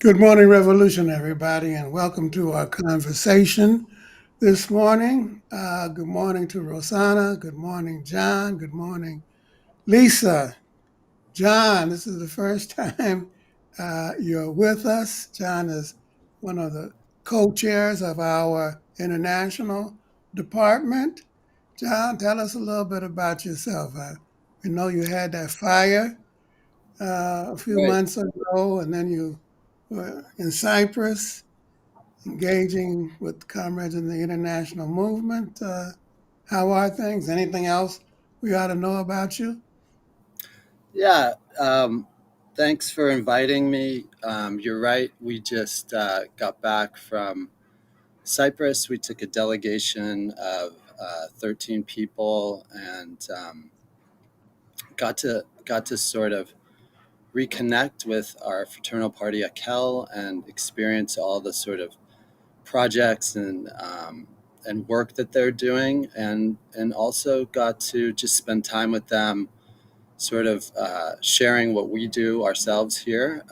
Good morning, Revolution, everybody, and welcome to our conversation this morning. Good morning to Rosanna. Good morning, John. Good morning, Lisa. John, this is the first time you're with us. John is one of the co chairs of our international department. John, tell us a little bit about yourself. We know you had that fire a few Right. months ago, and then you were in Cyprus engaging with comrades in the international movement. How are things? Anything else we ought to know about you? Yeah. Thanks for inviting me. You're right. We just got back from Cyprus. We took a delegation of 13 people and got to sort of reconnect with our fraternal party Akel and experience all the sort of projects and work that they're doing, and also got to just spend time with them sort of sharing what we do ourselves here.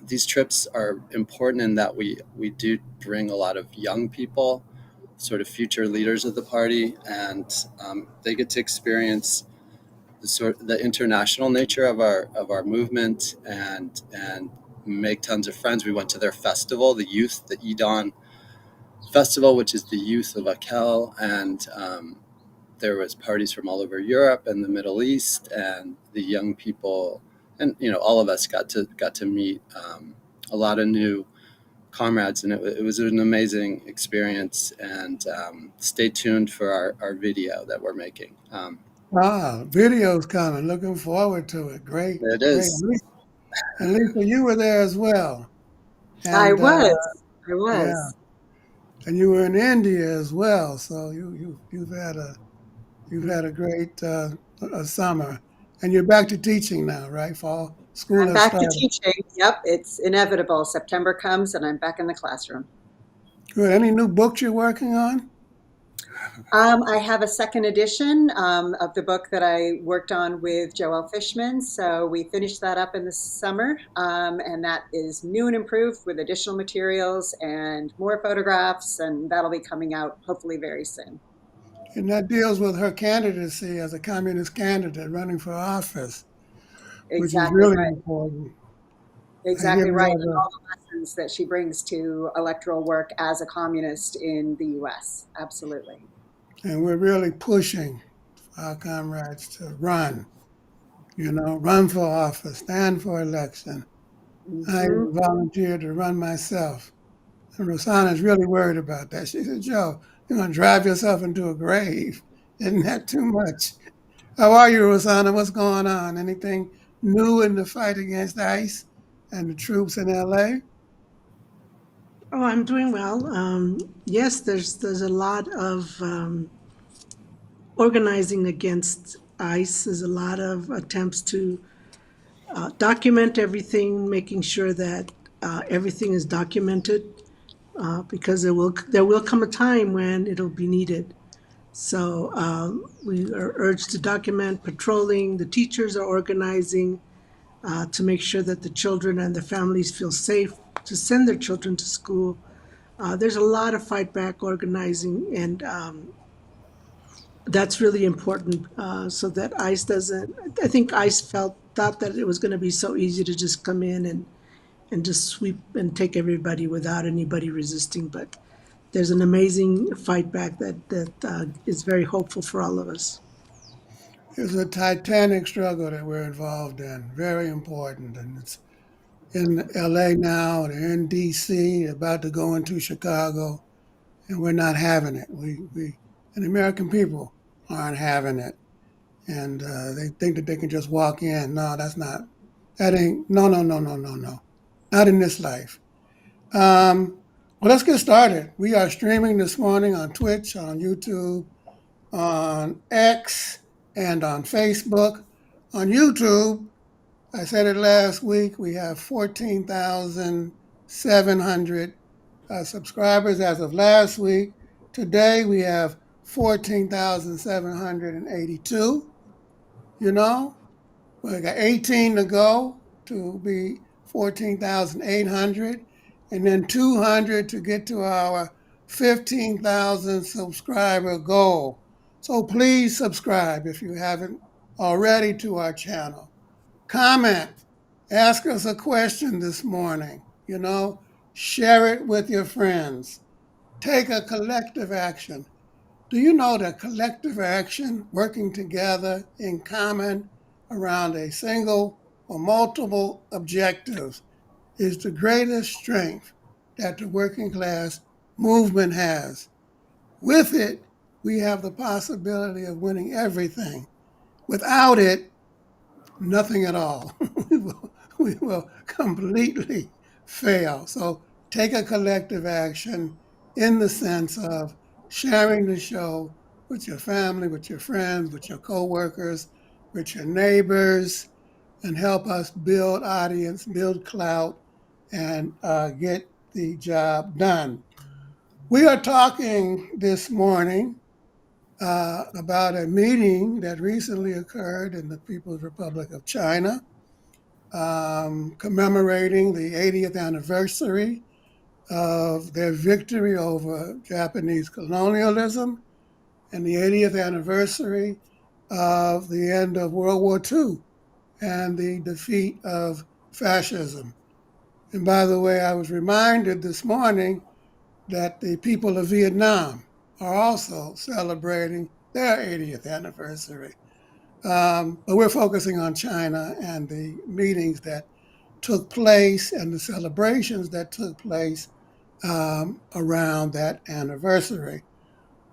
These trips are important in that we do bring a lot of young people, sort of future leaders of the party, and they get to experience the international nature of our movement and make tons of friends. We went to their festival, the youth, the Edon festival, which is the youth of Akel, and there was parties from all over Europe and the Middle East, and the young people, and all of us got to meet a lot of new comrades, and it was an amazing experience. And stay tuned for our video that we're making. Video's coming. Looking forward to it. Great, It great. is. And Lisa, you were there as well. I And was. I yeah, was. and you were in India as well. So you've had a great summer, and you're back to teaching now, right? Fall school I'm has back to started. teaching. Yep, it's inevitable. September comes and I'm back in the classroom. Good. Any new books you're working on? I have a second edition of the book that I worked on with Joel Fishman. So we finished that up in the summer, and that is new and improved with additional materials and more photographs, and that'll be coming out hopefully very soon. And that deals with her candidacy as a communist candidate running for office, which is Exactly really right. important. And here Exactly we right. have And all the lessons that she brings to electoral work as a communist in the US. Absolutely. and we're really pushing our comrades to run, run for office, stand for election. I Hmm. even volunteered to run myself. And Rosanna's really worried about that. She said, Joe, you're going to drive yourself into a grave. Isn't that too much? How are you, Rosanna? What's going on? Anything new in the fight against ICE and the troops in LA? Oh, I'm doing well. Yes, there's a lot of organizing against ICE. There's a lot of attempts to document everything, making sure that everything is documented, because there will come a time when it'll be needed. So we are urged to document patrolling. The teachers are organizing to make sure that the children and the families feel safe to send their children to school. There's a lot of fight back organizing, and that's really important, so that ICE doesn't. I think ICE thought that it was going to be so easy to just come in and just sweep and take everybody without anybody resisting. But there's an amazing fight back that is very hopeful for all of us. It's a titanic struggle that we're involved in, very important. And it's in LA now, they're in DC, about to go into Chicago, and we're not having it. And the American people aren't having it. And they think that they can just walk in. No, that ain't, no, no, no, no, no, no. Not in this life. Well, let's get started. We are streaming this morning on Twitch, on YouTube, on X, and on Facebook. On YouTube, I said it last week, we have 14,700 subscribers as of last week. Today, we have 14,782. You know, we got 18 to go to be 14,800, and then 200 to get to our 15,000 subscriber goal. So please subscribe if you haven't already to our channel. Comment, ask us a question this morning, share it with your friends. Take a collective action. Do you know that collective action, working together in common around a single or multiple objectives, is the greatest strength that the working class movement has? With it, we have the possibility of winning everything. Without it, nothing at all. we will completely fail. So take a collective action in the sense of sharing the show with your family, with your friends, with your coworkers, with your neighbors, and help us build audience, build clout, and get the job done. We are talking this morning about a meeting that recently occurred in the People's Republic of China, commemorating the 80th anniversary of their victory over Japanese colonialism and the 80th anniversary of the end of World War II and the defeat of fascism. And by the way, I was reminded this morning that the people of Vietnam are also celebrating their 80th anniversary. But we're focusing on China and the meetings that took place and the celebrations that took place around that anniversary.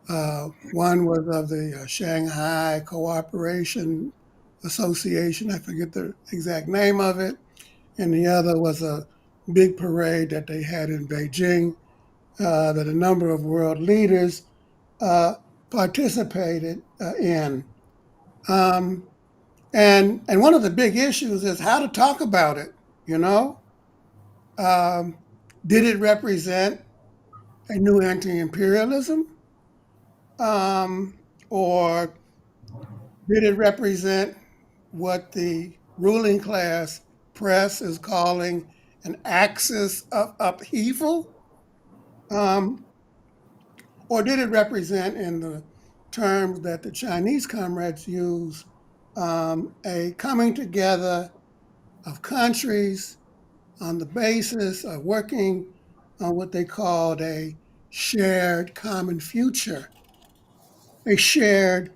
One was of the Shanghai Cooperation Association, I forget the exact name of it, and the other was a big parade that they had in Beijing that a number of world leaders participated in. And one of the big issues is how to talk about it, you know? Did it represent a new anti-imperialism? Or did it represent what the ruling class press is calling an axis of upheaval? Um, or did it represent, in the terms that the Chinese comrades use, a coming together of countries on the basis of working on what they called a shared common future, a shared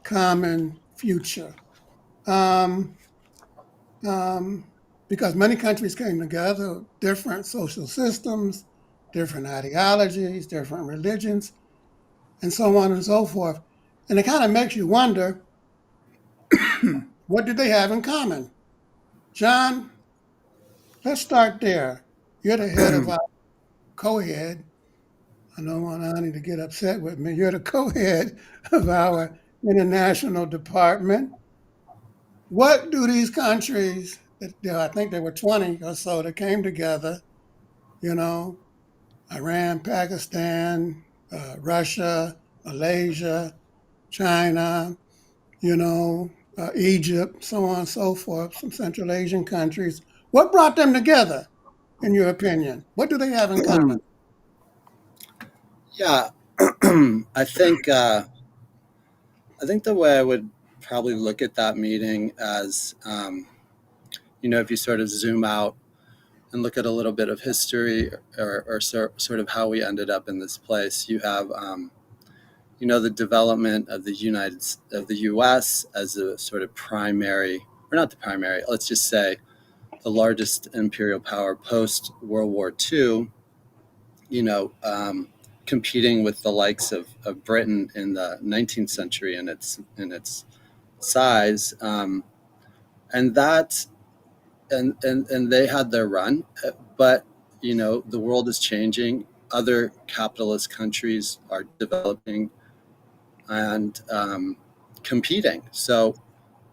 common future. Um, because many countries came together, different social systems, different ideologies, different religions, and so on and so forth. And it kind of makes you wonder, what did they have in common? John, let's start there. You're the head of our co-head. I don't want Ani to get upset with me. You're the co-head of our international department. What do these countries, I think there were 20 or so that came together, you know, Iran, Pakistan, Russia, Malaysia, China, Egypt, so on and so forth, some Central Asian countries. What brought them together, in your opinion? What do they have in common? Yeah, I think the way I would probably look at that meeting as, if you sort of zoom out and look at a little bit of history or sort of how we ended up in this place, you have, the development of the U.S. as a sort of primary, or not the primary, let's just say the largest imperial power post World War II, competing with the likes of Britain in the 19th century in its size, and that and they had their run, but the world is changing. Other capitalist countries are developing and competing. So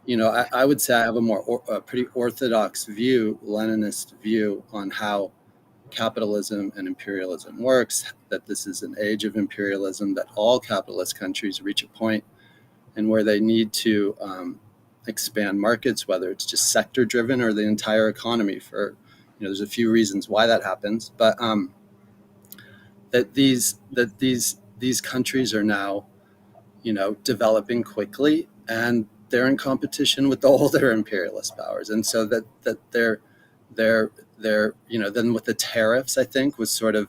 I would say I have a pretty orthodox view, Leninist view, on how capitalism and imperialism works, that this is an age of imperialism, that all capitalist countries reach a point in where they need to expand markets, whether it's just sector driven or the entire economy for there's a few reasons why that happens, but that these countries are now, developing quickly, and they're in competition with the older imperialist powers, and so that they're then with the tariffs, I think, was sort of,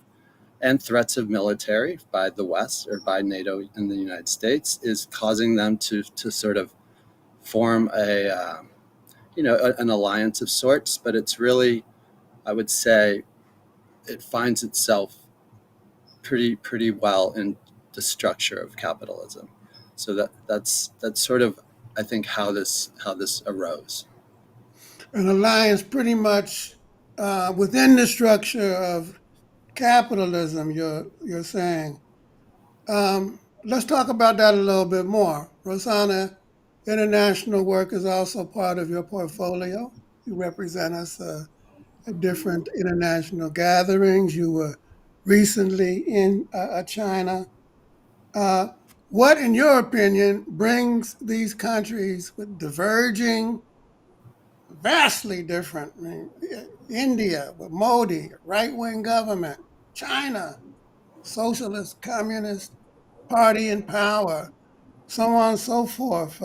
and threats of military by the West or by NATO and the United States, is causing them to sort of form an alliance of sorts. But it's really, I would say, it finds itself pretty well in the structure of capitalism. So that's sort of, I think, how this arose. An alliance pretty much within the structure of capitalism, you're saying. Let's talk about that a little bit more. Rosanna, international work is also part of your portfolio. You represent us at different international gatherings. You were recently in China. Uh, what, in your opinion, brings these countries with diverging, vastly different? I mean, India with Modi, right wing government, China, socialist, communist party in power, so on and so forth.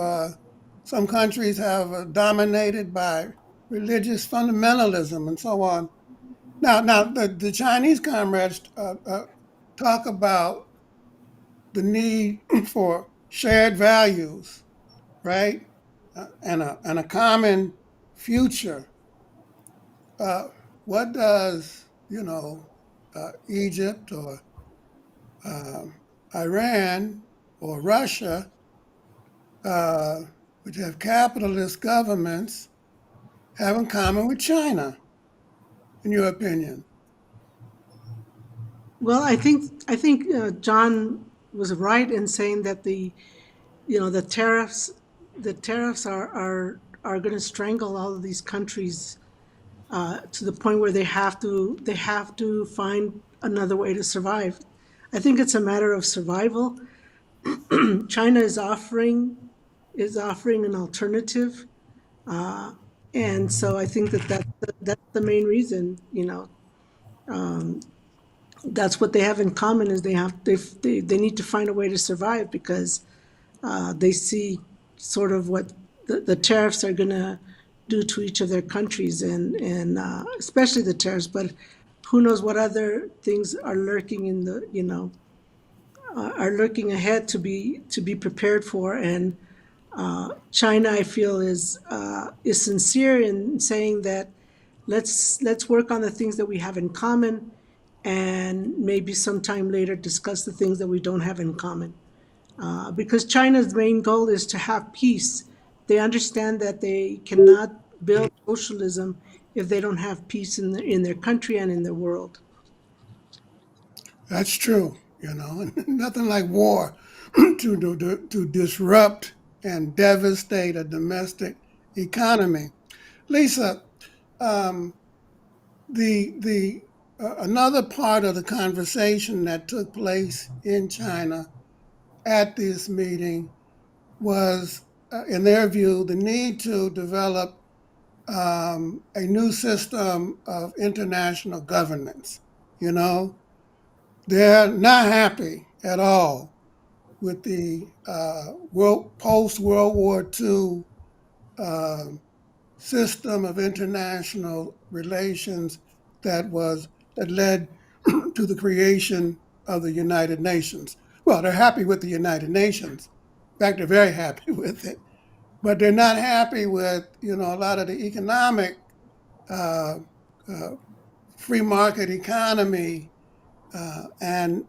Some countries have dominated by religious fundamentalism and so on. Now, the Chinese comrades talk about the need for shared values, right, and a common future. Uh, what does Egypt or um Iran or Russia, uh, which have capitalist governments, have in common with China, in your opinion? Well, I think John was right in saying that the tariffs are going to strangle all of these countries to the point where they have to find another way to survive. I think it's a matter of survival. China is offering an alternative, and so I think that's the main reason. That's what they have in common is they need to find a way to survive because they see sort of what the tariffs are going to do to each of their countries, and especially the tariffs. But who knows what other things are lurking in the are lurking ahead to be prepared for. And China, I feel, is sincere in saying that let's work on the things that we have in common, and maybe sometime later discuss the things that we don't have in common. Because China's main goal is to have peace. They understand that they cannot build socialism if they don't have peace in their country and in the world. That's true, nothing like war to disrupt and devastate a domestic economy. Lisa, um, the another part of the conversation that took place in China at this meeting was, in their view, the need to develop a new system of international governance. You know, they're not happy at all with the post World War II uh, system of international relations that led to the creation of the United Nations. Well, they're happy with the United Nations. In fact, they're very happy with it, but they're not happy with a lot of the economic uh, uh, free market economy, and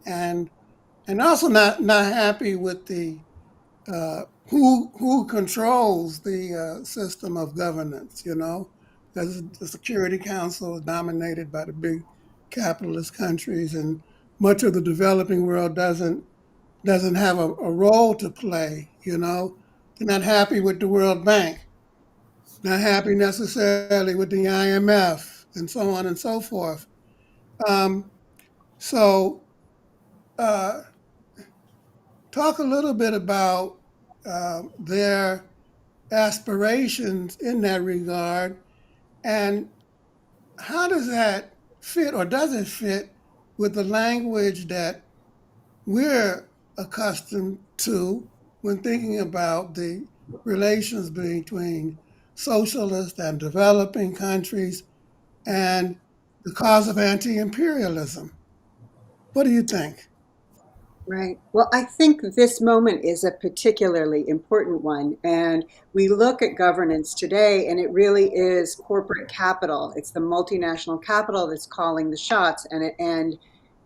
also not happy with the who controls the system of governance. Because the Security Council is dominated by the big capitalist countries, and much of the developing world doesn't have a role to play. They're not happy with the World Bank, not happy necessarily with the IMF, and so on and so forth. Um, so, uh, talk a little bit about their aspirations in that regard, and how does that fit, or does it fit with the language that we're accustomed to when thinking about the relations between socialist and developing countries and the cause of anti-imperialism? What do you think? Right. Well, I think this moment is a particularly important one. And we look at governance today, and it really is corporate capital. It's the multinational capital that's calling the shots. And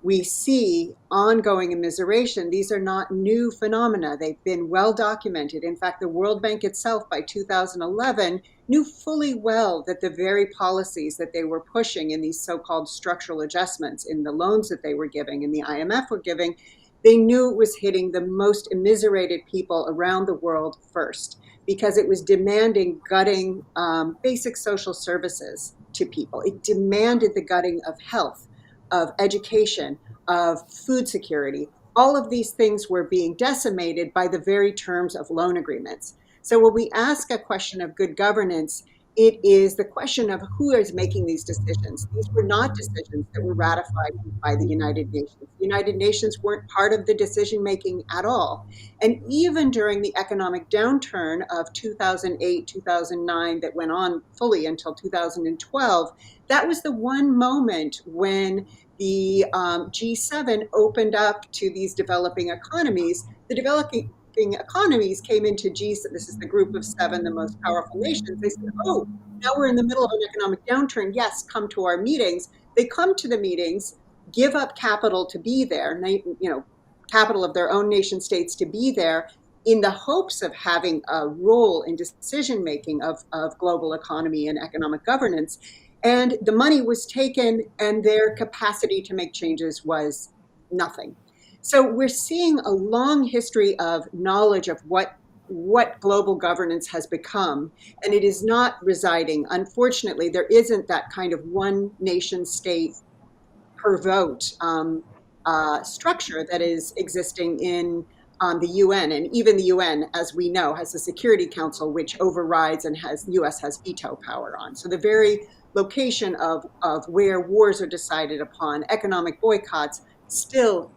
we see ongoing immiseration. These are not new phenomena. They've been well documented. In fact, the World Bank itself by 2011 knew fully well that the very policies that they were pushing in these so-called structural adjustments in the loans that they were giving and the IMF were giving, they knew it was hitting the most immiserated people around the world first because it was demanding gutting basic social services to people. It demanded the gutting of health, of education, of food security. All of these things were being decimated by the very terms of loan agreements. So when we ask a question of good governance, it is the question of who is making these decisions. These were not decisions that were ratified by the United Nations. The United Nations weren't part of the decision making at all. And even during the economic downturn of 2008, 2009, that went on fully until 2012, that was the one moment when the G7 opened up to these developing economies. The developing economies came into G7, this is the group of seven, the most powerful nations. They said, oh, now we're in the middle of an economic downturn. Yes, come to our meetings. They come to the meetings, give up capital to be there, capital of their own nation states to be there in the hopes of having a role in decision making of global economy and economic governance. And the money was taken, and their capacity to make changes was nothing. So we're seeing a long history of knowledge of what global governance has become, and it is not residing. Unfortunately, there isn't that kind of one nation state per vote structure that is existing in the UN. And even the UN, as we know, has a Security Council which overrides and has US has veto power on. So the very location of where wars are decided upon, economic boycotts, still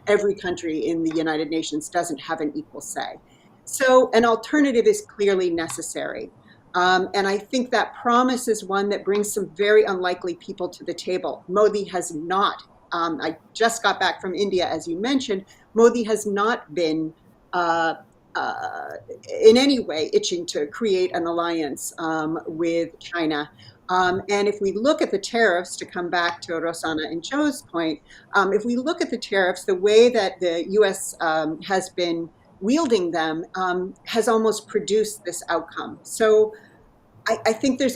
every country in the United Nations doesn't have an equal say. So an alternative is clearly necessary. And I think that promise is one that brings some very unlikely people to the table. Modi has not. I just got back from India, as you mentioned. Modi has not been uh, uh, in any way itching to create an alliance with China. And if we look at the tariffs, to come back to Rosanna and Joe's point, if we look at the tariffs, the way that the US has been wielding them has almost produced this outcome. So I think there's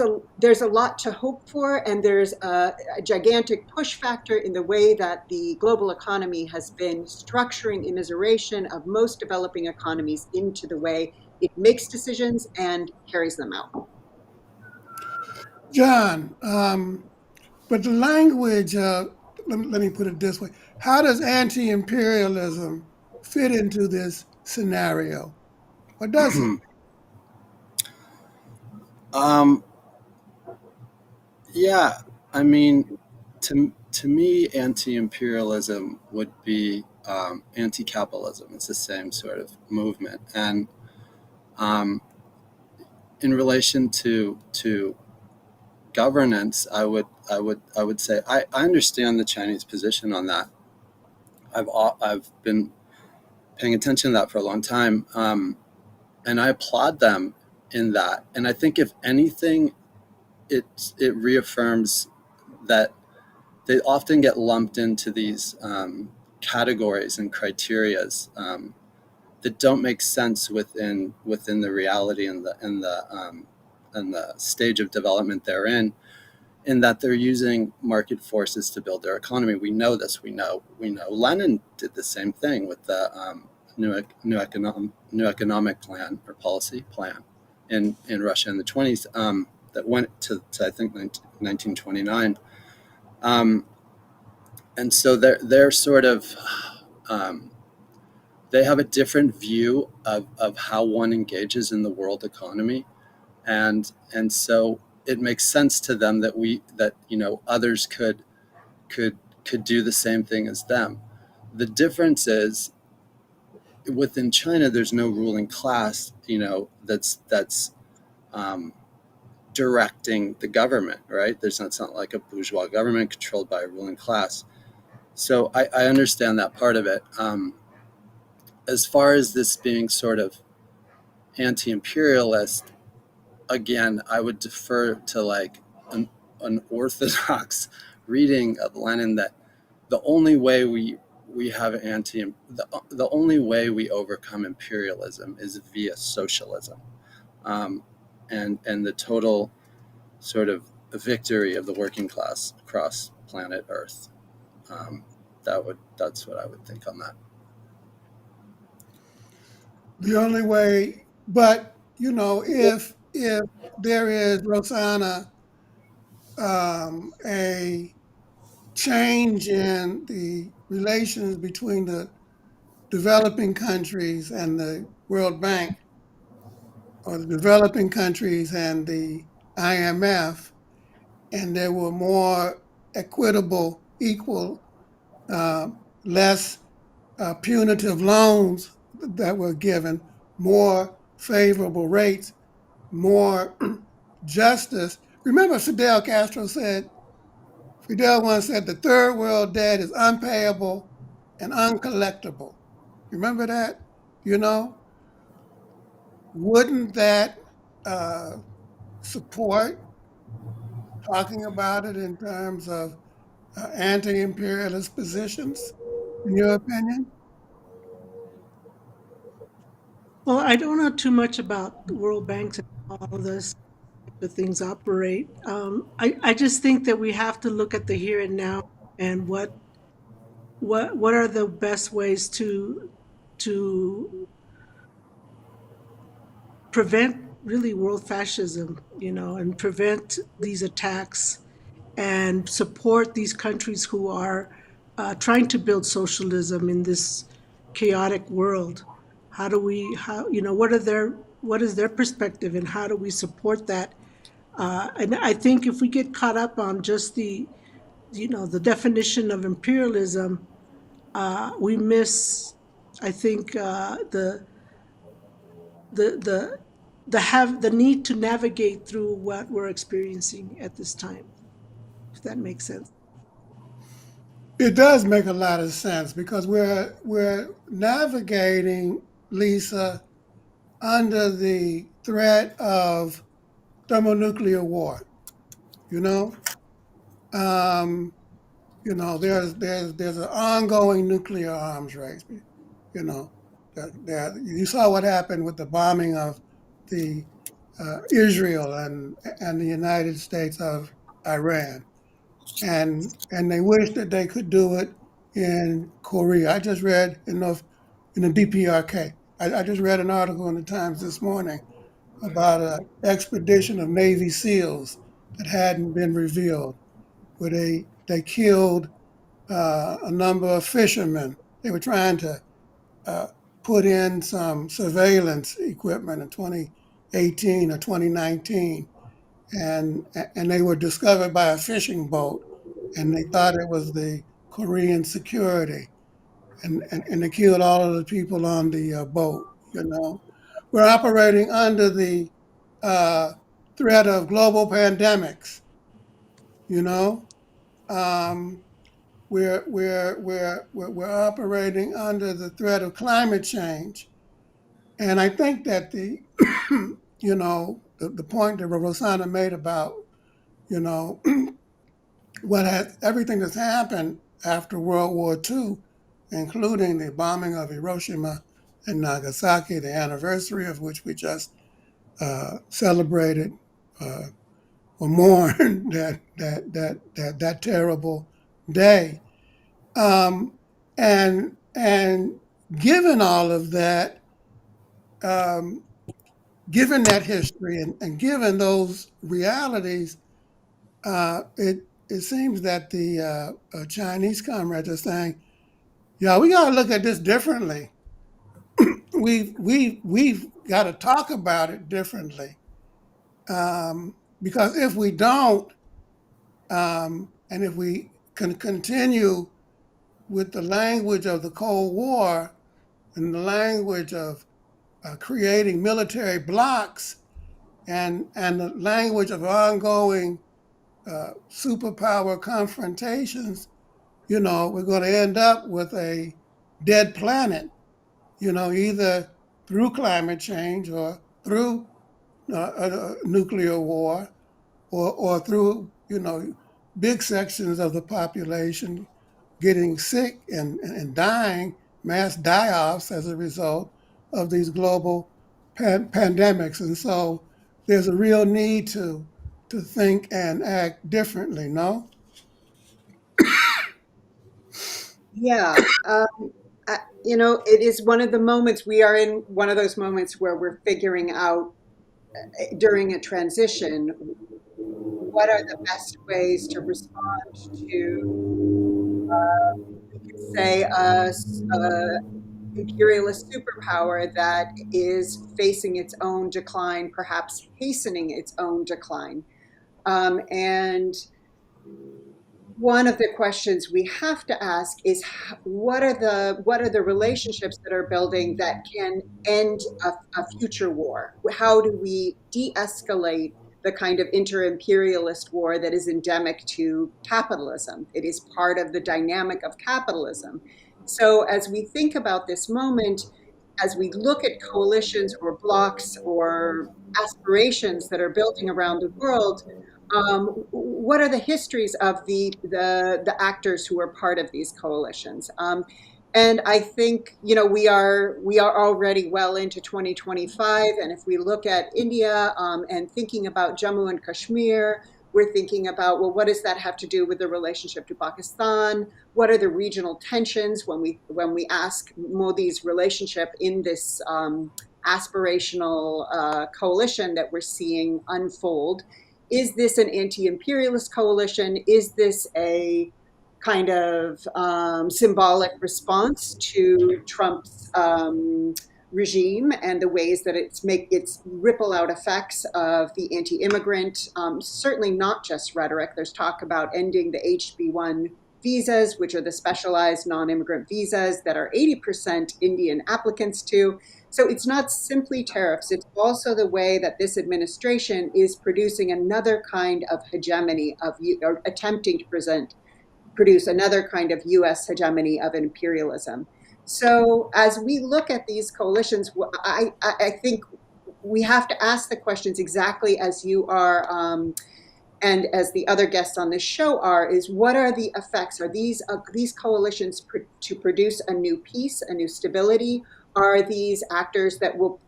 a lot to hope for, and there's a gigantic push factor in the way that the global economy has been structuring immiseration of most developing economies into the way it makes decisions and carries them out. John, but the language, let me put it this way: how does anti-imperialism fit into this scenario, or does it? um, yeah, I mean, to me, anti-imperialism would be anti-capitalism. It's the same sort of movement, and um, in relation to governance, I would say I understand the Chinese position on that. I've been paying attention to that for a long time, and I applaud them in that. And I think if anything, it reaffirms that they often get lumped into these categories and criterias that don't make sense within the reality and the stage of development they're in that they're using market forces to build their economy. We know this. We know. Lenin did the same thing with the new economic plan or policy plan in Russia in the 20s that went to I think 1929. And so they're sort of they have a different view of how one engages in the world economy, and so it makes sense to them that others could could do the same thing as them. The difference is within China, there's no ruling class, that's um, directing the government, right? It's not like a bourgeois government controlled by a ruling class. So I understand that part of it. As far as this being sort of anti-imperialist, again, I would defer to like an orthodox reading of Lenin that the only way we have the only way we overcome imperialism is via socialism, and the total sort of victory of the working class across planet Earth. Um, that's what I would think on that. The only way, but if there is, Rosanna, a change in the relations between the developing countries and the World Bank, or the developing countries and the IMF, and there were more equitable, equal, uh, less punitive loans that were given, more favorable rates, more justice. Remember, Fidel once said, the third world debt is unpayable and uncollectible. Remember that? You know, wouldn't that uh, support talking about it in terms of anti-imperialist positions, in your opinion? Well, I don't know too much about the World Banks and all of this, the things operate. I just think that we have to look at the here and now and what are the best ways to prevent really world fascism, and prevent these attacks and support these countries who are trying to build socialism in this chaotic world. How do we, what is their perspective, and how do we support that? And I think if we get caught up on just the definition of imperialism, we miss, I think, the the need to navigate through what we're experiencing at this time, if that makes sense. It does make a lot of sense because we're navigating, Lisa, under the threat of thermonuclear war. You know, um, there's an ongoing nuclear arms race. You know, you saw what happened with the bombing of the Israel and the United States of Iran, and they wish that they could do it in Korea. I just read in the DPRK. I just read an article in the Times this morning about an expedition of Navy SEALs that hadn't been revealed, where they killed a number of fishermen. They were trying to uh, put in some surveillance equipment in 2018 or 2019, and they were discovered by a fishing boat, and they thought it was the Korean security, and they killed all of the people on the boat. We're operating under the uh, threat of global pandemics. You know, um, we're operating under the threat of climate change, and I think that the point that Rosanna made about you know everything that's happened after World War II, including the bombing of Hiroshima and Nagasaki, the anniversary of which we just celebrated uh, or mourned that terrible day. Um, and given all of that, um, given that history and given those realities, it seems that the Chinese comrades are saying, "Yeah, we got to look at this differently. We've got to talk about it differently, because if we don't, and if we can continue with the language of the Cold War and the language of creating military blocs and the language of ongoing superpower confrontations, we're going to end up with a dead planet, either through climate change or through a nuclear war or through, big sections of the population getting sick and dying, mass die-offs as a result of these global pandemics. And so there's a real need to think and act differently, no? Yeah. It is one of the moments we are in one of those moments where we're figuring out during a transition what are the best ways to respond to, say, a imperialist superpower that is facing its own decline, perhaps hastening its own decline. And one of the questions we have to ask is what are the relationships that are building that can end a future war? How do we de-escalate the kind of inter-imperialist war that is endemic to capitalism? It is part of the dynamic of capitalism. So as we think about this moment, as we look at coalitions or blocs or aspirations that are building around the world, what are the histories of the actors who are part of these coalitions? And I think we are already well into 2025, and if we look at India and thinking about Jammu and Kashmir, we're thinking about, well, what does that have to do with the relationship to Pakistan? What are the regional tensions when we ask Modi's relationship in this aspirational coalition that we're seeing unfold? Is this an anti-imperialist coalition? Is this a kind of symbolic response to Trump's regime and the ways that its ripple out effects of the anti-immigrant, certainly not just rhetoric. There's talk about ending the HB1 visas, which are the specialized non-immigrant visas that are 80% Indian applicants to. So it's not simply tariffs, it's also the way that this administration is producing another kind of hegemony or attempting to produce another kind of US hegemony of imperialism. So as we look at these coalitions, I think we have to ask the questions exactly as you are and as the other guests on this show are, is what are the effects? Are these coalitions to produce a new peace, a new stability? Are these actors that will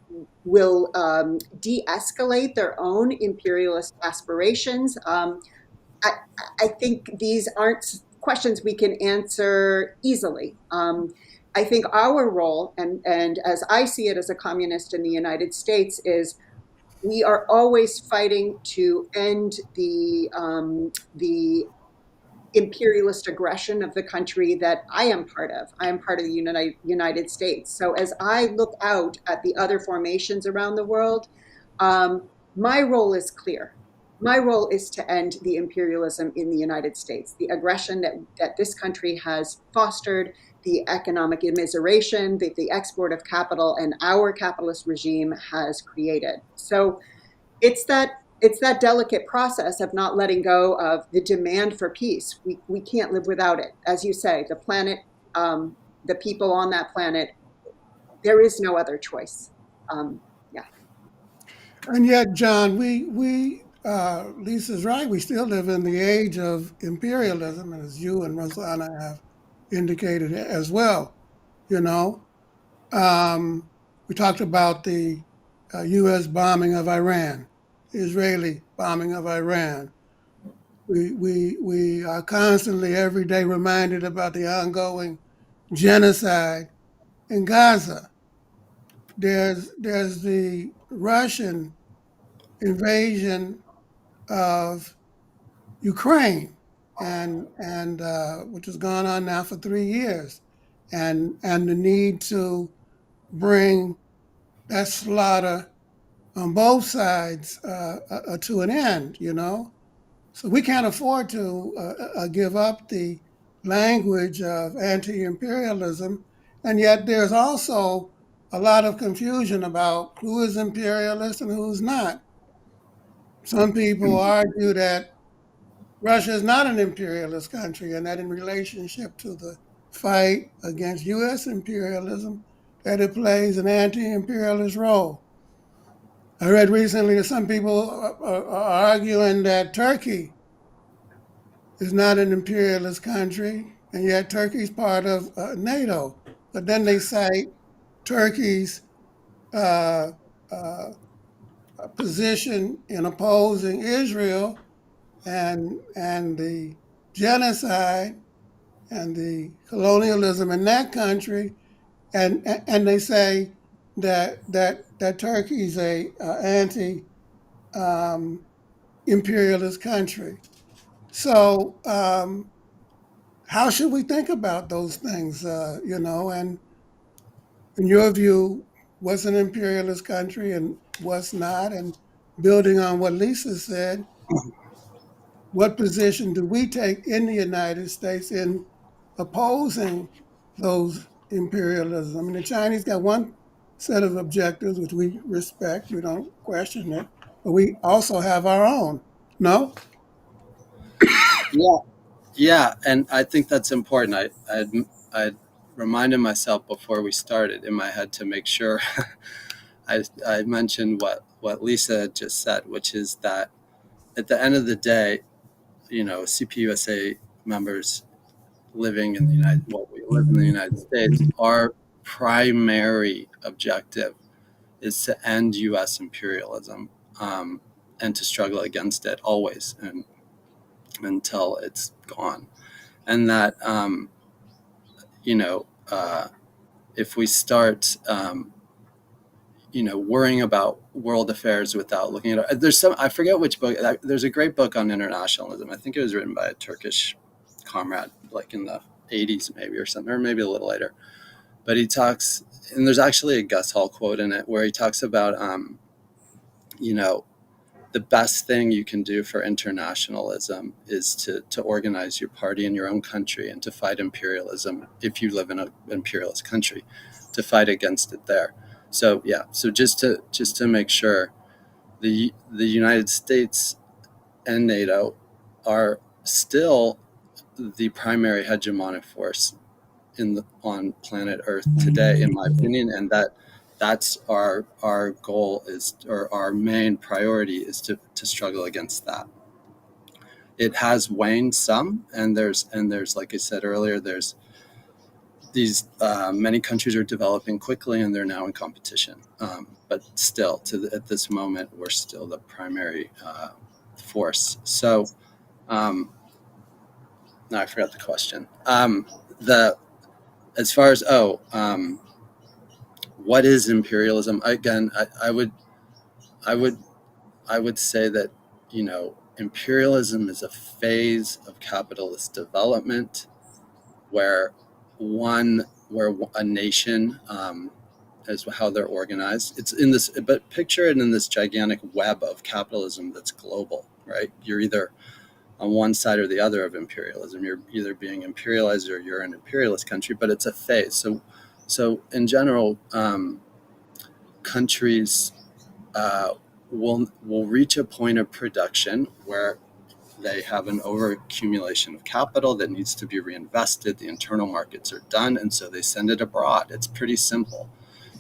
de-escalate their own imperialist aspirations? I think these aren't questions we can answer easily. I think our role, and as I see it as a communist in the United States, is we are always fighting to end the imperialist aggression of the country that I am part of. I am part of the United States. So as I look out at the other formations around the world, my role is clear. My role is to end the imperialism in the United States, the aggression that this country has fostered, the economic immiseration that the export of capital and our capitalist regime has created. So it's that delicate process of not letting go of the demand for peace. We can't live without it. As you say, the planet, the people on that planet, there is no other choice. Yeah. And yet, John, Lisa's right. We still live in the age of imperialism, as you and Rosanna have indicated as well. You know, we talked about the U.S. bombing of Iran, the Israeli bombing of Iran. We are constantly, every day, reminded about the ongoing genocide in Gaza. There's the Russian invasion of Ukraine, and which has gone on now for 3 years, and the need to bring that slaughter on both sides to an end, So we can't afford to give up the language of anti-imperialism, and yet there's also a lot of confusion about who is imperialist and who's not. Some people argue that Russia is not an imperialist country and that in relationship to the fight against U.S. imperialism, that it plays an anti-imperialist role. I read recently that some people are arguing that Turkey is not an imperialist country, and yet Turkey is part of NATO. But then they cite Turkey's uh, uh, position in opposing Israel and the genocide and the colonialism in that country, and they say that Turkey's a anti um, imperialist country. So how should we think about those things? And in your view, what's an imperialist country and what's not? And building on what Lisa said, what position do we take in the United States in opposing those imperialism? I mean, the Chinese got one set of objectives, which we respect, we don't question it, but we also have our own. No? Yeah, yeah, and I think that's important. I reminded myself before we started in my head to make sure I mentioned what Lisa had just said, which is that at the end of the day, CPUSA members living in the we live in the United States, our primary objective is to end U.S. imperialism, and to struggle against it always and until it's gone. And that, you know, uh, if we start, worrying about world affairs without looking at it, I forget which book, there's a great book on internationalism. I think it was written by a Turkish comrade, like in the 80s maybe or something, or maybe a little later. But he talks, and there's actually a Gus Hall quote in it where he talks about, the best thing you can do for internationalism is to organize your party in your own country and to fight imperialism if you live in an imperialist country, to fight against it there. So yeah, so just to make sure, the United States and NATO are still the primary hegemonic force on planet Earth today, in my opinion, and that's our goal or our main priority is to struggle against that. It has waned some, and there's like I said earlier, there's these many countries are developing quickly and they're now in competition. But still, at this moment, we're still the primary force. So now I forgot the question. The As far as what is imperialism? Again, I would say that imperialism is a phase of capitalist development where a nation, is how they're organized. It's in this, but picture it in this gigantic web of capitalism that's global, right? You're either on one side or the other of imperialism. You're either being imperialized or you're an imperialist country, but it's a phase. So in general, countries will reach a point of production where they have an overaccumulation of capital that needs to be reinvested. The internal markets are done, and so they send it abroad. It's pretty simple.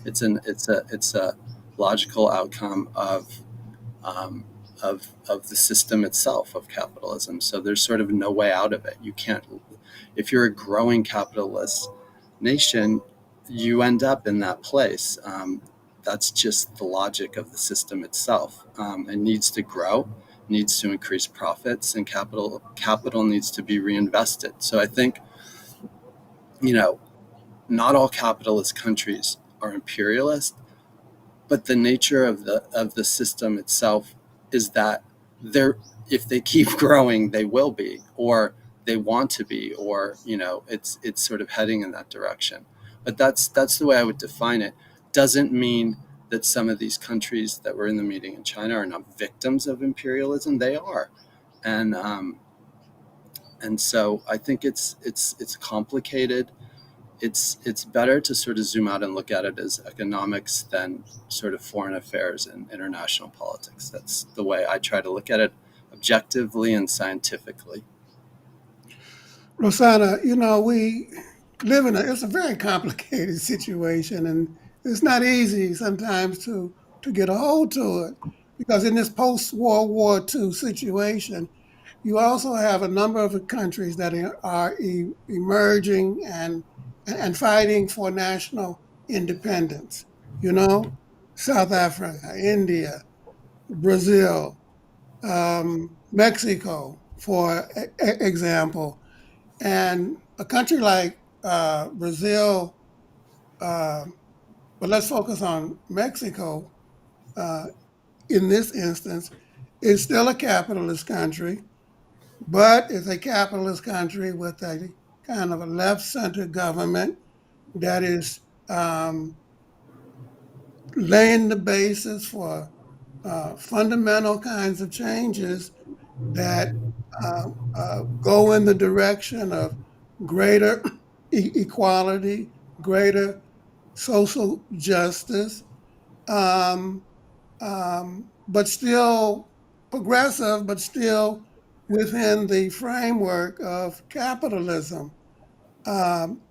It's a logical outcome of the system itself of capitalism. So there's sort of no way out of it. You can't, if you're a growing capitalist nation, you end up in that place. That's just the logic of the system itself. It needs to grow, needs to increase profits, and capital needs to be reinvested. So I think, not all capitalist countries are imperialist, but the nature of the system itself is that if they keep growing, they will be, or they want to be, or it's sort of heading in that direction. But that's the way I would define it. Doesn't mean that some of these countries that were in the meeting in China are not victims of imperialism. They are, and so I think it's complicated. It's better to sort of zoom out and look at it as economics than sort of foreign affairs and international politics. That's the way I try to look at it, objectively and scientifically. Rosanna, we live it's a very complicated situation, and it's not easy sometimes to get a hold to it, because in this post-World War II situation, you also have a number of countries that are emerging and fighting for national independence. You know, South Africa, India, Brazil, Mexico, for example. And a country like Brazil, but let's focus on Mexico uh, in this instance, is still a capitalist country, but it's a capitalist country with a kind of a left-center government that is laying the basis for fundamental kinds of changes that go in the direction of greater equality, greater social justice, um, but still progressive, but still within the framework of capitalism. Um,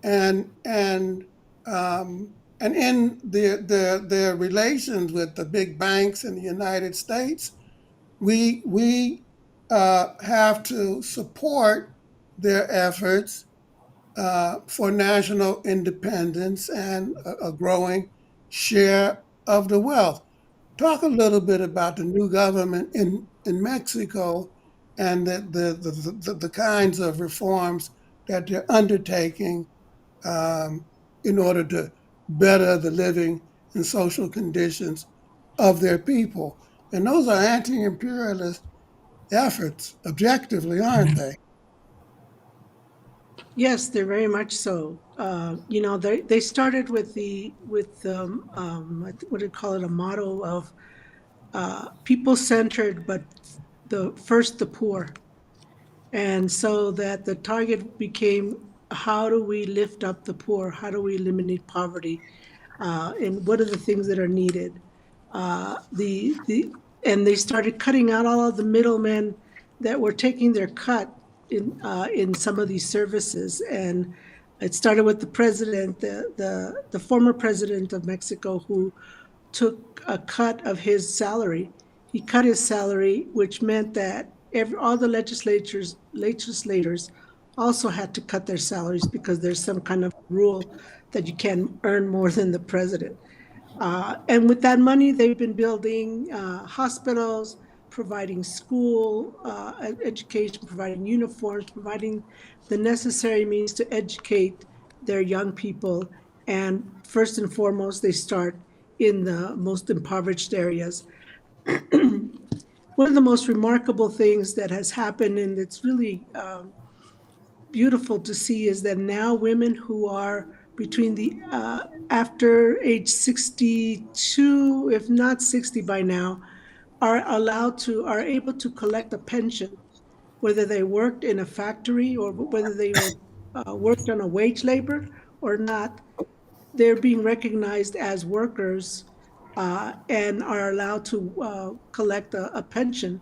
and and and in their relations with the big banks in the United States, we have to support their efforts for national independence and a growing share of the wealth. Talk a little bit about the new government in Mexico and the kinds of reforms that they're undertaking um, in order to better the living and social conditions of their people. And those are anti-imperialist efforts, objectively, aren't they? Yes, they're very much so. They started with what do you call it, a motto of people centered, but the poor. And so that the target became, how do we lift up the poor? How do we eliminate poverty? And what are the things that are needed? And they started cutting out all of the middlemen that were taking their cut in some of these services. And it started with the president, the former president of Mexico, who took a cut of his salary. He cut his salary, which meant that all the legislators also had to cut their salaries, because there's some kind of rule that you can earn more than the president. And with that money, they've been building hospitals, providing school education, providing uniforms, providing the necessary means to educate their young people. And first and foremost, they start in the most impoverished areas. One of the most remarkable things that has happened, and it's really beautiful to see, is that now women who are between the after age 62, if not 60 by now, are able to collect a pension, whether they worked in a factory or whether they were worked on a wage labor or not. They're being recognized as workers and are allowed to collect a pension.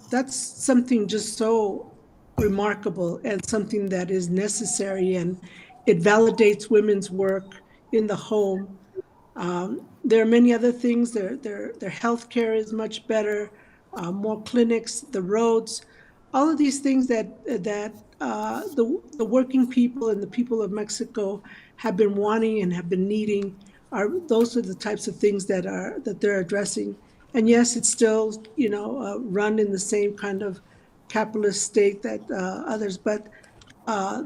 That's something just so remarkable, and something that is necessary, and it validates women's work in the home. There are many other things. Their health care is much better, more clinics, the roads, all of these things that the working people and the people of Mexico have been wanting and have been needing. Those are the types of things that they're addressing. And yes, it's still run in the same kind of capitalist state that others, but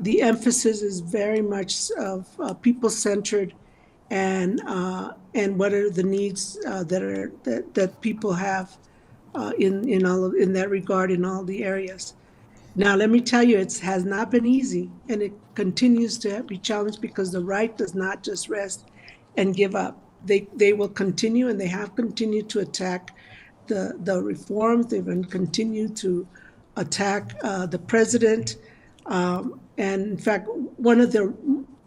the emphasis is very much of people centered, and what are the needs that people have in that regard in all the areas. Now, let me tell you, it has not been easy, and it continues to be challenged, because the right does not just rest and give up. they will continue, and they have continued to attack the reforms. They've been continued to attack the president. And in fact, one of the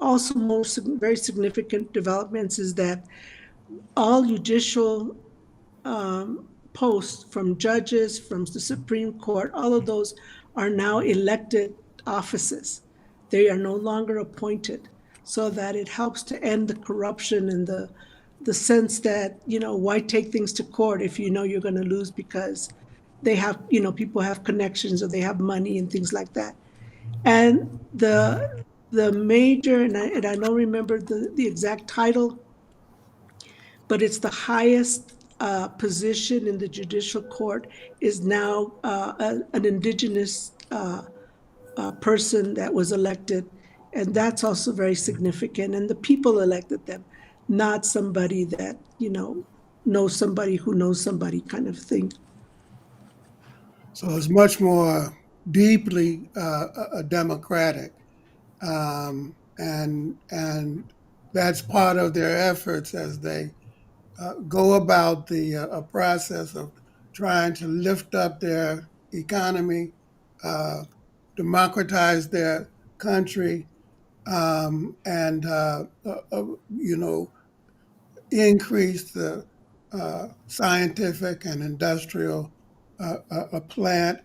also most very significant developments is that all judicial posts, from judges, from the Supreme Court, all of those are now elected offices. They are no longer appointed, so that it helps to end the corruption and the sense that, why take things to court if you know you're going to lose because they have, people have connections or they have money and things like that. And the major, and I don't remember the exact title, but it's the highest position in the judicial court is now an indigenous person that was elected. And that's also very significant. And the people elected them, not somebody that, knows somebody who knows somebody kind of thing. So it's much more deeply democratic, and that's part of their efforts as they go about the process of trying to lift up their economy, uh, democratize their country, and increase the scientific and industrial plant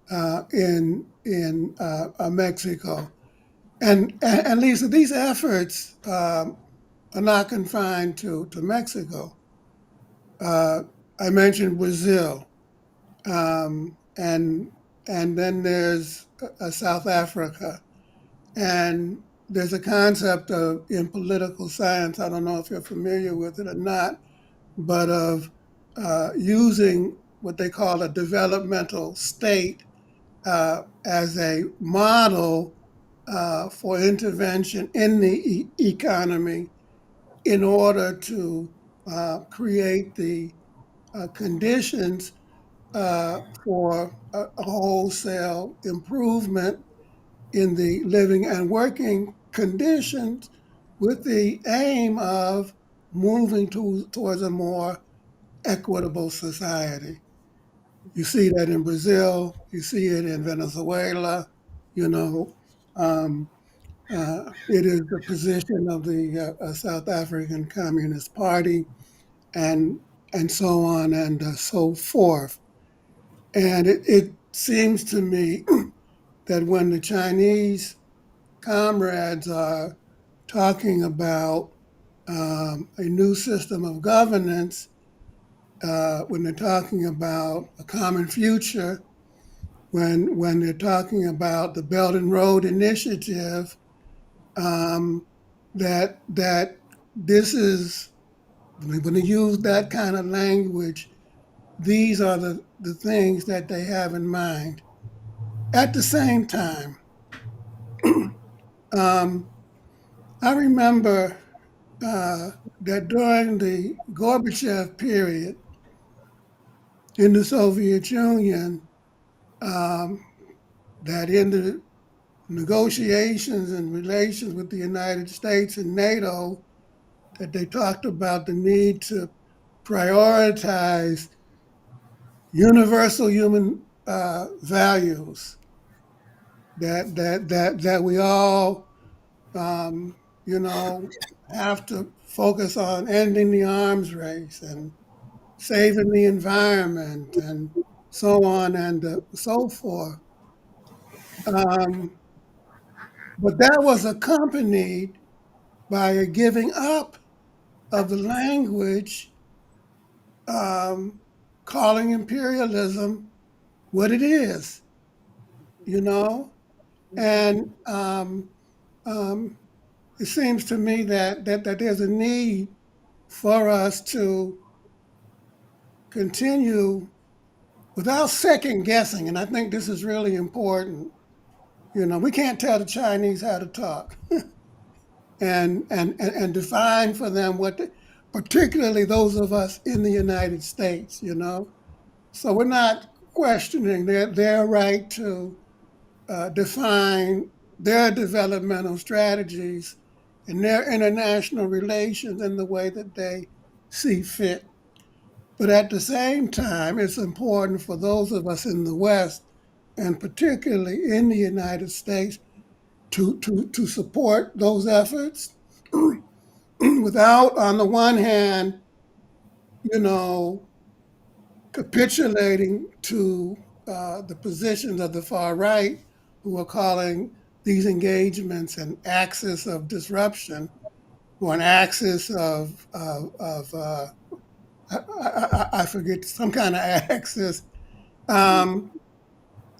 in Mexico. And Lisa, these efforts are not confined to Mexico. I mentioned Brazil, and then there's South Africa, and there's a concept of in political science. I don't know if you're familiar with it or not, but of using what they call a developmental state as a model for intervention in the economy in order to create the conditions for a wholesale improvement in the living and working conditions with the aim of moving towards a more equitable society. You see that in Brazil, you see it in Venezuela, you know. It is the position of the South African Communist Party, and so on and so forth. And it seems to me that when the Chinese comrades are talking about a new system of governance, when they're talking about a common future, when they're talking about the Belt and Road Initiative, that this is when they use that kind of language, these are the things that they have in mind. At the same time, I remember that during the Gorbachev period in the Soviet Union, that in the negotiations and relations with the United States and NATO, that they talked about the need to prioritize universal human values that we all you know have to focus on ending the arms race and saving the environment and so on and so forth. Um, but that was accompanied by a giving up of the language, um, calling imperialism what it is, you know? And um, it seems to me that there's a need for us to continue without second guessing. And I think this is really important. You know, we can't tell the Chinese how to talk and define for them particularly those of us in the United States, you know. So we're not questioning their right to define their developmental strategies and their international relations in the way that they see fit. But at the same time, it's important for those of us in the West, and particularly in the United States, to support those efforts without, on the one hand, you know, capitulating to the positions of the far right, who are calling these engagements an axis of disruption or an axis of I forget, some kind of axis, um,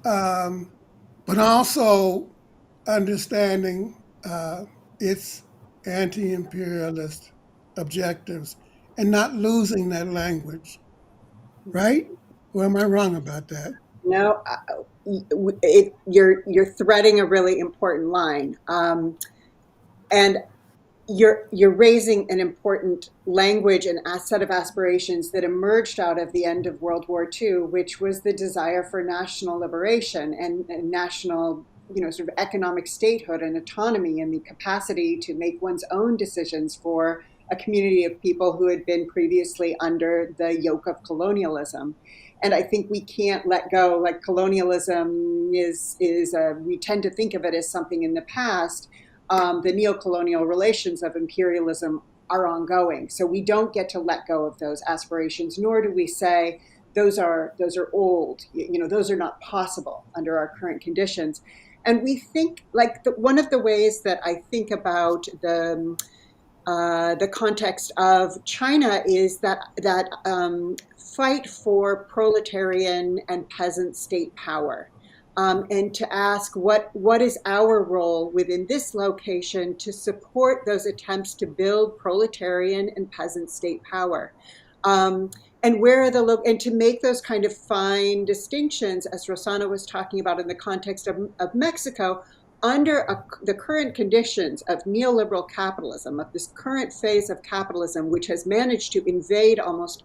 um, but also understanding its anti-imperialist objectives and not losing that language, right? Or am I wrong about that? No, you're threading a really important line, and you're raising an important language and a set of aspirations that emerged out of the end of World War II, which was the desire for national liberation and national, sort of economic statehood and autonomy and the capacity to make one's own decisions for a community of people who had been previously under the yoke of colonialism. And I think we can't let go. Like colonialism is we tend to think of it as something in the past. The neo-colonial relations of imperialism are ongoing. So we don't get to let go of those aspirations, nor do we say those are old. Those are not possible under our current conditions. And we think like one of the ways that I think about the context of China is that fight for proletarian and peasant state power, and to ask what is our role within this location to support those attempts to build proletarian and peasant state power. Um, and where are and to make those kind of fine distinctions, as Rosanna was talking about in the context of Mexico, under the current conditions of neoliberal capitalism, of this current phase of capitalism, which has managed to invade almost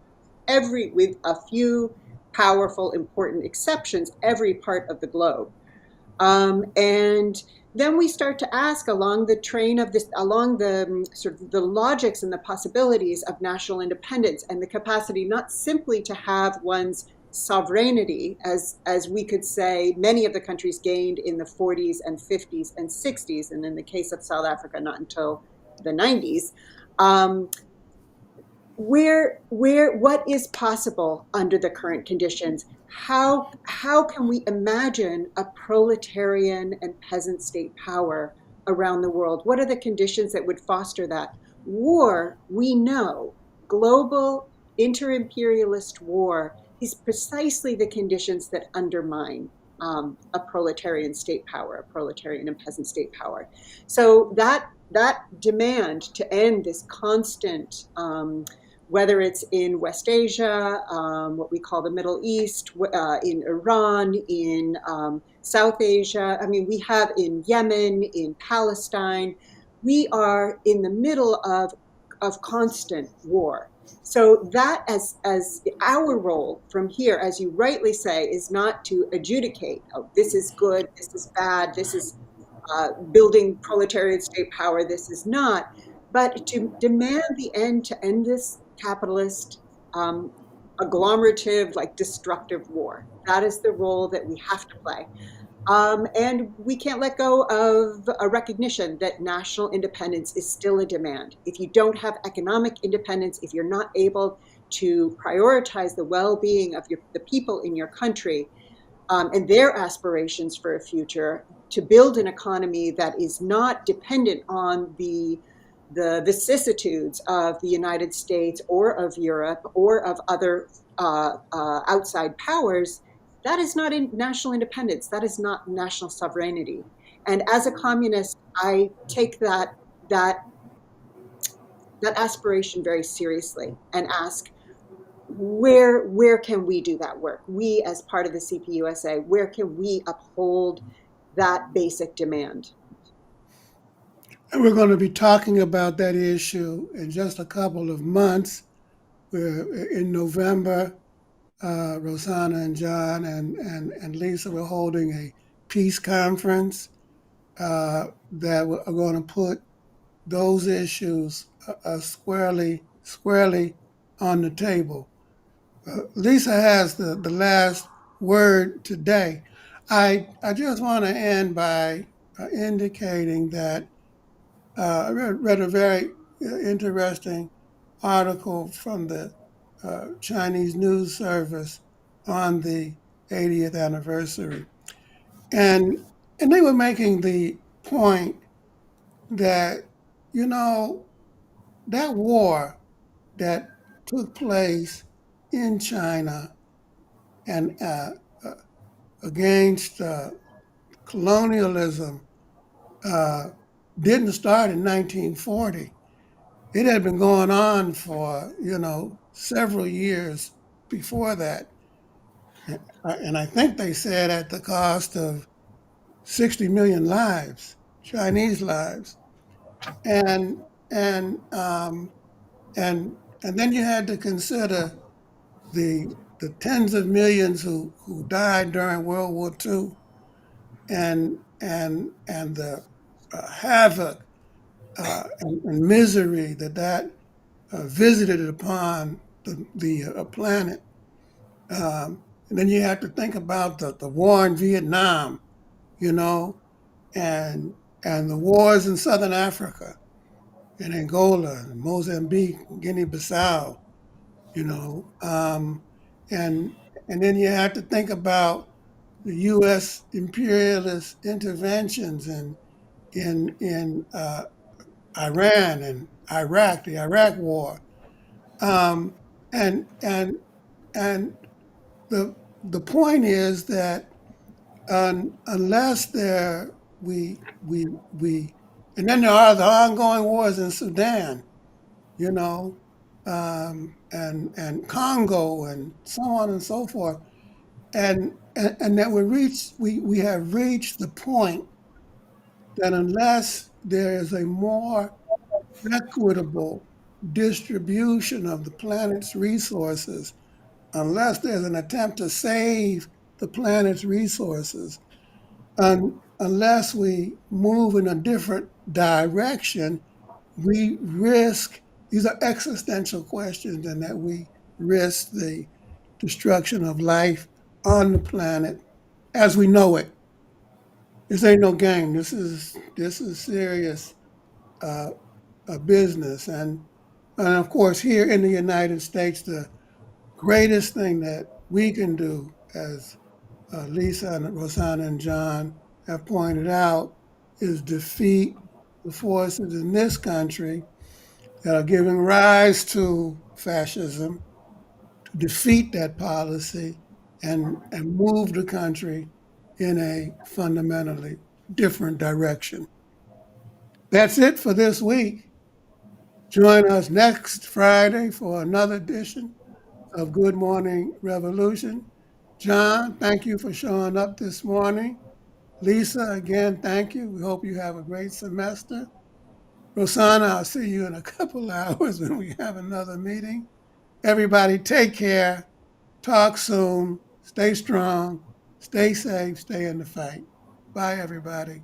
with a few powerful, important exceptions, every part of the globe. And then we start to ask along the train of this, along the sort of the logics and the possibilities of national independence and the capacity not simply to have one's sovereignty, as we could say many of the countries gained in the 40s and 50s and 60s, and in the case of South Africa, not until the 90s. What is possible under the current conditions? How can we imagine a proletarian and peasant state power around the world? What are the conditions that would foster that? War, we know, global inter-imperialist war is precisely the conditions that undermine a proletarian state power, a proletarian and peasant state power. So that demand to end this constant whether it's in West Asia, what we call the Middle East, in Iran, in South Asia. I mean, we have in Yemen, in Palestine. We are in the middle of constant war. So that as our role from here, as you rightly say, is not to adjudicate, oh, this is good, this is bad, this is building proletarian state power, this is not, but to demand the end to end this capitalist, agglomerative, like destructive war. That is the role that we have to play. And we can't let go of a recognition that national independence is still a demand. If you don't have economic independence, if you're not able to prioritize the well-being of the people in your country, and their aspirations for a future, to build an economy that is not dependent on the vicissitudes of the United States or of Europe or of other outside powers, that is not national independence. That is not national sovereignty. And as a communist, I take that aspiration very seriously and ask, where can we do that work? We, as part of the CPUSA, where can we uphold that basic demand? And we're going to be talking about that issue in just a couple of months. We're in November. Rosanna and John and Lisa were holding a peace conference that are going to put those issues squarely on the table. Lisa has the last word today. I just want to end by indicating that I read a very interesting article from the Chinese news service on the 80th anniversary, and they were making the point that you know that war that took place in China and against colonialism uh, didn't start in 1940. It had been going on for several years before that, and I think they said at the cost of 60 million lives, Chinese lives, and and um, and then you had to consider the tens of millions who died during World War II, and the havoc and misery that visited upon the planet. And then you have to think about the war in Vietnam, you know, and the wars in Southern Africa, in Angola, and Mozambique, Guinea-Bissau, you know, and then you have to think about the U.S. imperialist interventions in Iran and Iraq, the Iraq War, um, and the point is that unless we and then there are the ongoing wars in Sudan, you know, and Congo and so on and so forth, and that we have reached the point that unless there is a more equitable distribution of the planet's resources, unless there's an attempt to save the planet's resources, unless we move in a different direction, we risk these are existential questions, and that we risk the destruction of life on the planet as we know it. This ain't no game. This is serious uh, business, and of course here in the United States, the greatest thing that we can do, as Lisa and Rosanna and John have pointed out, is defeat the forces in this country that are giving rise to fascism, to defeat that policy and move the country in a fundamentally different direction. That's it for this week. Join us next Friday for another edition of Good Morning Revolution. John, thank you for showing up this morning. Lisa, again, thank you. We hope you have a great semester. Rosanna, I'll see you in a couple hours when we have another meeting. Everybody, take care. Talk soon. Stay strong. Stay safe. Stay in the fight. Bye, everybody.